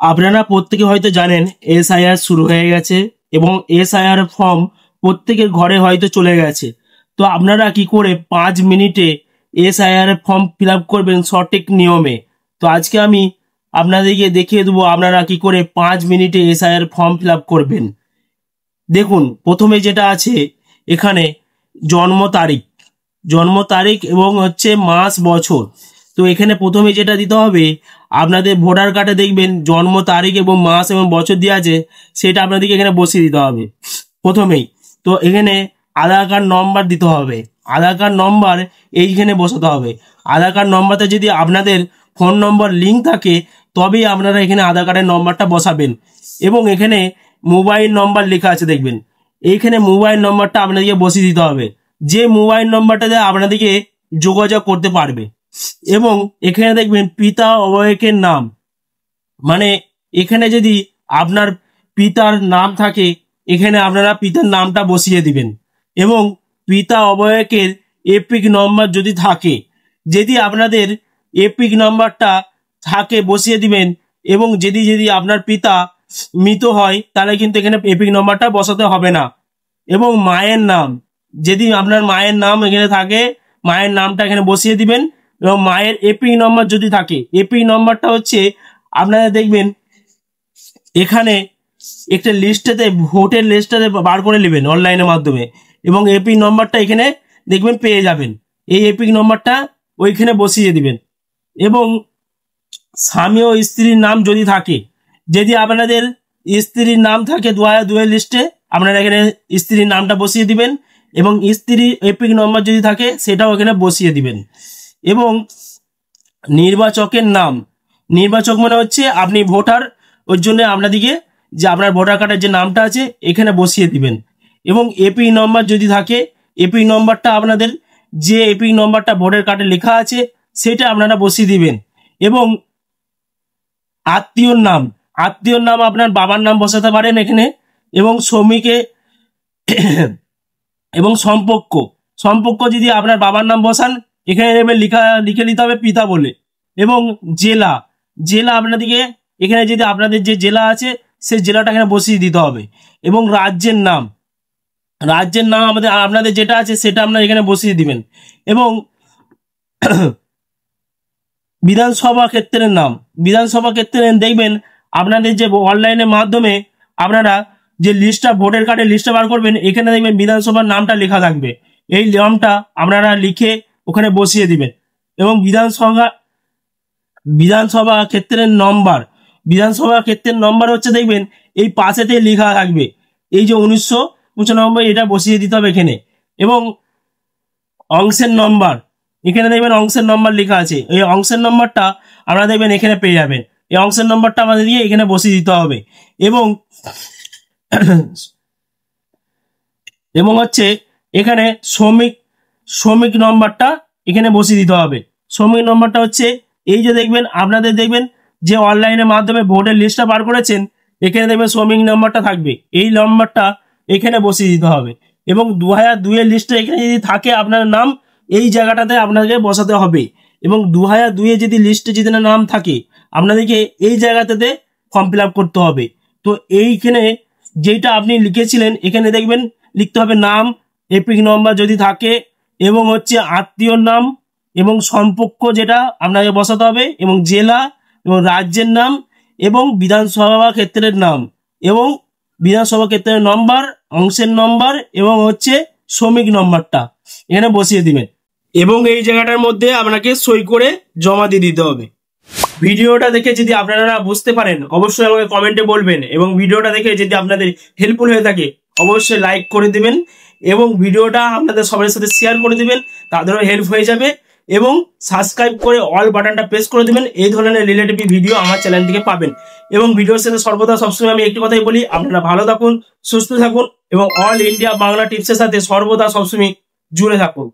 আপনারা প্রত্যেকে হয়তো জানেন এসআইআর শুরু হয়ে গেছে এবং এসআইআর ফর্ম প্রত্যেকের ঘরে হয়তো চলে গেছে। তো আপনারা কি করে 5 মিনিটে এসআইআর ফর্ম ফিল আপ করবেন সঠিক নিয়মে। তো আজকে আমি আপনাদেরকে দেখিয়ে দেবো আপনারা কি করে 5 মিনিটে এসআইআর ফর্ম ফিল আপ করবেন। দেখুন, প্রথমে যেটা আছে এখানে জন্ম তারিখ এবং হচ্ছে মাস বছর। তো এখানে প্রথমে যেটা দিতে হবে, আপনাদের ভোটার কার্ডে দেখবেন জন্ম তারিখ এবং মাস এবং বছর দেওয়া আছে, সেটা আপনাদেরকে এখানে বসিয়ে দিতে হবে প্রথমেই। তো এখানে আধার কার্ড নম্বর দিতে হবে, আধার কার্ড নম্বর এইখানে বসাতে হবে। আধার কার্ড নম্বরতে যদি আপনাদের ফোন নম্বর লিঙ্ক থাকে তবেই আপনারা এখানে আধার কার্ডের নম্বরটা বসাবেন। এবং এখানে মোবাইল নম্বর লেখা আছে দেখবেন, এইখানে মোবাইল নম্বরটা আপনাদেরকে বসিয়ে দিতে হবে, যে মোবাইল নম্বরটাতে আপনাদেরকে যোগাযোগ করতে পারবে। এবং এখানে দেখবেন পিতা অবয়কের নাম, মানে এখানে যদি আপনার পিতার নাম থাকে এখানে আপনারা পিতার নামটা বসিয়ে দিবেন। এবং পিতা অবয়কের এপিক নম্বর যদি থাকে, যদি আপনাদের এপিক নম্বরটা থাকে বসিয়ে দিবেন। এবং যদি আপনার পিতা মৃত হয় তাহলে কিন্তু এখানে এপিক নম্বরটা বসাতে হবে না। এবং মায়ের নাম, যদি আপনার মায়ের নাম এখানে থাকে মায়ের নামটা এখানে বসিয়ে দিবেন। এবং মায়ের এপিক নম্বর যদি থাকে, এপিক নম্বরটা হচ্ছে আপনারা দেখবেন এখানে একটা লিস্টেতে, ভোটের লিস্টটাতে বার করে নেবেন অনলাইনের মাধ্যমে, এবং এপিক নম্বরটা এখানে দেখবেন পেয়ে যাবেন। এই এপিক নম্বরটা ওইখানে বসিয়ে দিবেন। এবং স্বামী ও স্ত্রীর নাম যদি থাকে, যদি আপনাদের স্ত্রীর নাম থাকে 2002 লিস্টে, আপনারা এখানে স্ত্রীর নামটা বসিয়ে দিবেন। এবং স্ত্রীর এপিক নম্বর যদি থাকে সেটাও এখানে বসিয়ে দিবেন। এবং নির্বাচকের নাম, নির্বাচক মানে হচ্ছে আপনি ভোটার, ওর জন্য আপনাদেরকে যে আপনার ভোটার কার্ডের যে নামটা আছে এখানে বসিয়ে দিবেন। এবং এপিক নম্বর যদি থাকে, এপিক নম্বরটা আপনাদের যে এপিক নম্বরটা ভোটার কার্ডে লেখা আছে সেটা আপনারা বসিয়ে দিবেন। এবং আত্মীয়র নাম আপনার বাবার নাম বসাতে পারেন এখানে। এবং শ্রমিকে এবং সম্পর্ক যদি আপনার বাবার নাম বসান এখানে লিখে নিতে হবে পিতা বলে। এবং জেলা আপনাদেরকে এখানে যদি আপনাদের যে জেলা আছে সেই জেলাটা এখানে বসিয়ে দিতে হবে। এবং রাজ্যের নাম আপনাদের যেটা আছে সেটা আপনারা এখানে বসিয়ে দিবেন। এবং বিধানসভা ক্ষেত্রের দেখবেন আপনাদের যে অনলাইনের মাধ্যমে আপনারা যে লিস্টটা ভোটার কার্ডের লিস্টটা বার করবেন, এখানে দেখবেন বিধানসভার নামটা লেখা থাকবে, এই নামটা আপনারা লিখে ওখানে বসিয়ে দিবেন। এবং বিধানসভা ক্ষেত্রের নম্বর হচ্ছে দেখবেন এই পাশেতে লেখা থাকবে, এই যে 1995 এটা বসিয়ে দিতে হবে এখানে। এবং অংশের নম্বর, এখানে দেখবেন অংশের নম্বর লেখা আছে, এই অংশের নম্বরটা আপনারা দেখবেন এখানে পেয়ে যাবেন। এই অংশের নম্বরটা আমাদের দিয়ে এখানে বসিয়ে দিতে হবে। এবং হচ্ছে এখানে শ্রমিক নম্বরটা এখানে বসিয়ে দিতে হবে। শ্রমিক নম্বরটা হচ্ছে এই যে দেখবেন আপনাদের দেখবেন যে অনলাইনের মাধ্যমে ভোটের লিস্টটা বার করেছেন, এখানে দেখবেন শ্রমিক নম্বরটা থাকবে, এই নম্বরটা এখানে বসিয়ে দিতে হবে। এবং 2002 এর লিস্টে এখানে যদি থাকে আপনার নাম, এই জায়গাটাতে আপনাকে বসাতে হবে। এবং 2002 যদি লিস্টে যদি নাম থাকে আপনাদেরকে এই জায়গাটাতে ফর্ম ফিল আপ করতে হবে। তো এইখানে যেটা আপনি লিখেছিলেন এখানে দেখবেন লিখতে হবে নাম, এপিক নম্বর যদি থাকে, এবং হচ্ছে আত্মীয়র নাম, এবং সম্পর্ক যেটা আপনাকে বসাতে হবে, এবং জেলা এবং রাজ্যের নাম, এবং বিধানসভা ক্ষেত্রের নাম, এবং বিধানসভা ক্ষেত্রের নম্বর, অংশের নম্বর, এবং হচ্ছে শ্রমিক নম্বরটা এখানে বসিয়ে দিবেন। এবং এই জায়গাটার মধ্যে আপনাকে সই করে জমা দিয়ে দিতে হবে। ভিডিওটা দেখে যদি আপনারা বুঝতে পারেন অবশ্যই আমাকে কমেন্টে বলবেন। এবং ভিডিওটা দেখে যদি আপনাদের হেল্পফুল হয়ে থাকে অবশ্যই লাইক করে দিবেন। এবং ভিডিওটা আপনাদের সবার সাথে শেয়ার করে দিবেন, তাদেরও হেল্প হয়ে যাবে। এবং সাবস্ক্রাইব করে অল বাটনটা প্রেস করে দিবেন, এই ধরনের রিলেটিভ ভিডিও আমার চ্যানেল থেকে পাবেন। এবং ভিডিওর সাথে সর্বদা সবসময় আমি একটি কথাই বলি, আপনারা ভালো থাকুন, সুস্থ থাকুন, এবং অল ইন্ডিয়া বাংলা টিপসের সাথে সর্বদা সবসময় জুড়ে থাকুন।